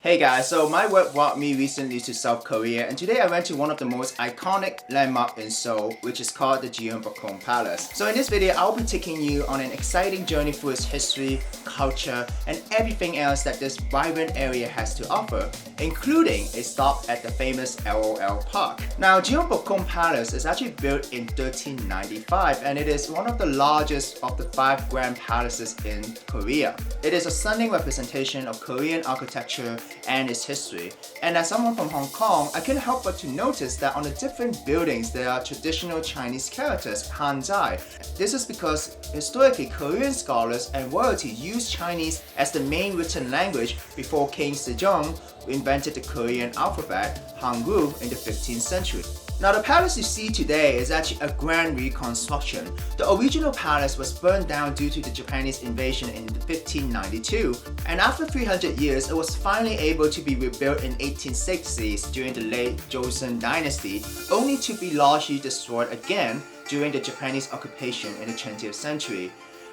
Hey guys, so my work brought me recently to South Korea, and today I went to one of the most iconic landmarks in Seoul, which is called the Gyeongbokgung Palace. So in this video, I'll be taking you on an exciting journey through its history, culture, and everything else that this vibrant area has to offer, including a stop at the famous LOL Park. Now, Gyeongbokgung Palace is actually built in 1395, and it is one of the largest of the 5 grand palaces in Korea. It is a stunning representation of Korean architecture and its history. And as someone from Hong Kong, I couldn't help but to notice that on the different buildings there are traditional Chinese characters, Hanzai. This is because historically Korean scholars and royalty used Chinese as the main written language before King Sejong invented the Korean alphabet, Hangul, in the 15th century. Now, the palace you see today is actually a grand reconstruction. The original palace was burned down due to the Japanese invasion in 1592, and after 300 years, it was finally able to be rebuilt in 1860s during the late Joseon dynasty, only to be largely destroyed again during the Japanese occupation in the 20th century.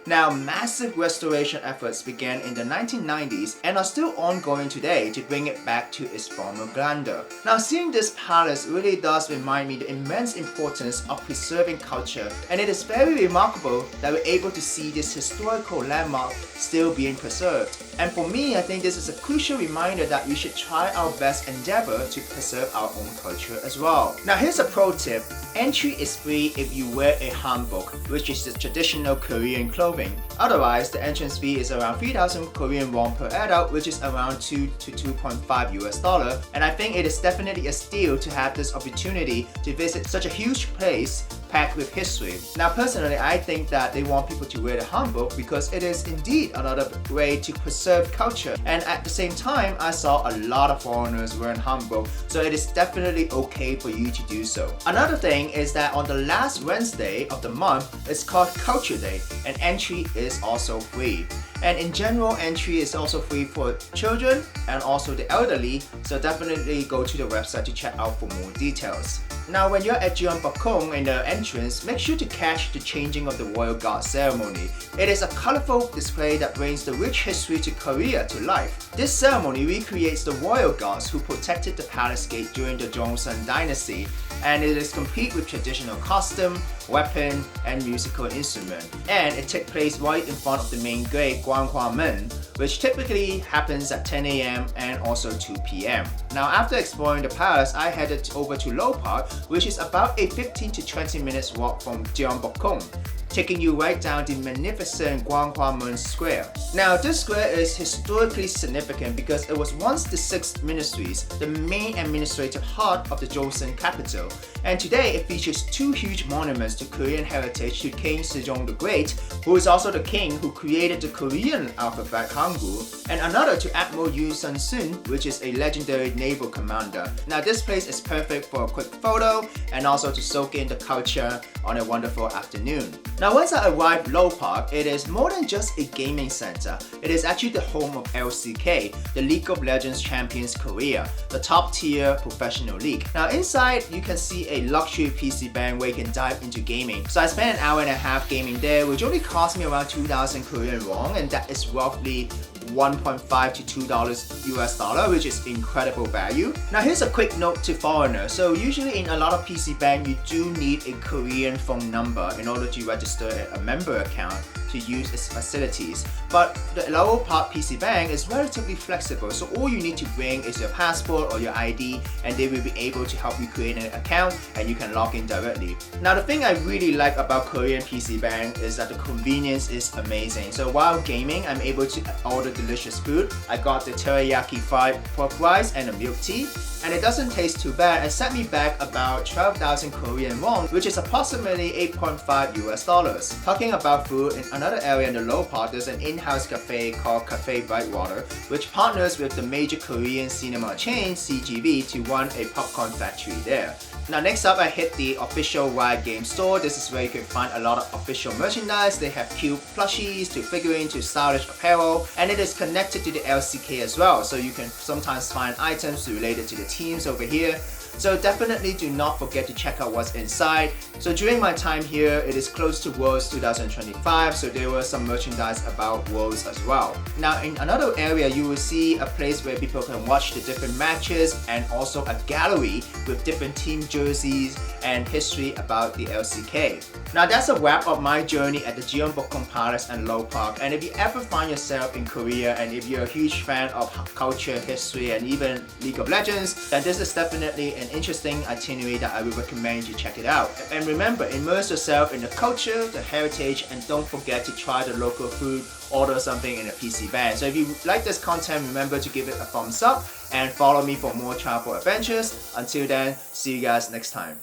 Now, massive restoration efforts began in the 1990s and are still ongoing today to bring it back to its former grandeur. Now, seeing this palace really does remind me the immense importance of preserving culture, and it is very remarkable that we're able to see this historical landmark still being preserved. And for me, I think this is a crucial reminder that we should try our best endeavor to preserve our own culture as well. Now, here's a pro tip. Entry is free if you wear a hanbok, which is the traditional Korean clothing. Otherwise, the entrance fee is around 3,000 Korean won per adult, which is around 2 to 2.5 US dollar. And I think it is definitely a steal to have this opportunity to visit such a huge place packed with history. Now, personally, I think that they want people to wear the hanbok because it is indeed another way to preserve culture. And at the same time, I saw a lot of foreigners wearing hanbok, so it is definitely okay for you to do so. Another thing is that on the last Wednesday of the month, it's called Culture Day, and entry is also free. And in general, entry is also free for children and also the elderly, so definitely go to the website to check out for more details. Now, when you're at Gyeongbokgung in the entrance, make sure to catch the changing of the royal guard ceremony. It is a colorful display that brings the rich history to Korea to life. This ceremony recreates the royal guards who protected the palace gate during the Joseon dynasty, and it is complete with traditional costume, weapon, and musical instrument. And it takes place right in front of the main gate, Gwanghwamun, which typically happens at 10 a.m. and also 2 p.m. Now, after exploring the palace, I headed over to LoL Park, which is about a 15 to 20 minutes walk from Gyeongbokgung, taking you right down the magnificent Gwanghwamun Square. Now, this square is historically significant because it was once the 6th ministries, the main administrative heart of the Joseon capital, and today it features 2 huge monuments to Korean heritage to King Sejong the Great, who is also the king who created the Korean alphabet Hangul, and another to Admiral Yu Sun-sun, which is a legendary naval commander. Now, this place is perfect for a quick photo and also to soak in the culture on a wonderful afternoon. Now, once I arrived LoL Park, it is more than just a gaming center. It is actually the home of LCK, the League of Legends Champions Korea, the top tier professional league. Now, inside you can see a luxury PC bank where you can dive into gaming. So I spent an hour and a half gaming there, which only cost me around 2,000 Korean won, and that is roughly $1.5 to $2 US dollar, which is incredible value. Now, here's a quick note to foreigners. So usually in a lot of PC bank, you do need a Korean phone number in order to register a member account to use its facilities. But the LoL Park PC Bank is relatively flexible, so all you need to bring is your passport or your ID, and they will be able to help you create an account and you can log in directly. Now, the thing I really like about Korean PC Bank is that the convenience is amazing. So while gaming, I'm able to order delicious food. I got the teriyaki fried pork rice and a milk tea, and it doesn't taste too bad and set me back about 12,000 Korean won, which is approximately 8.5 US dollars. Talking about food, in another area in the LoL Park, there's an in-house cafe called Cafe Brightwater, which partners with the major Korean cinema chain CGV to run a popcorn factory there. Now, next up, I hit the official Riot Games store. This is where you can find a lot of official merchandise. They have cute plushies to figurine to stylish apparel, and it is connected to the LCK as well, so you can sometimes find items related to the teams over here. So definitely do not forget to check out what's inside. So during my time here, it is close to Worlds 2025, so so there were some merchandise about Worlds as well. Now in another area, you will see a place where people can watch the different matches and also a gallery with different team jerseys and history about the LCK. Now that's a wrap of my journey at the Gyeongbokgung Palace and LoL Park, and if you ever find yourself in Korea and if you're a huge fan of culture, history and even League of Legends, then this is definitely an interesting itinerary that I would recommend you check it out. And remember, immerse yourself in the culture, the heritage, and don't forget to try the local food, order something in a PC van. So if you like this content, remember to give it a thumbs up and follow me for more travel adventures. Until then, see you guys next time.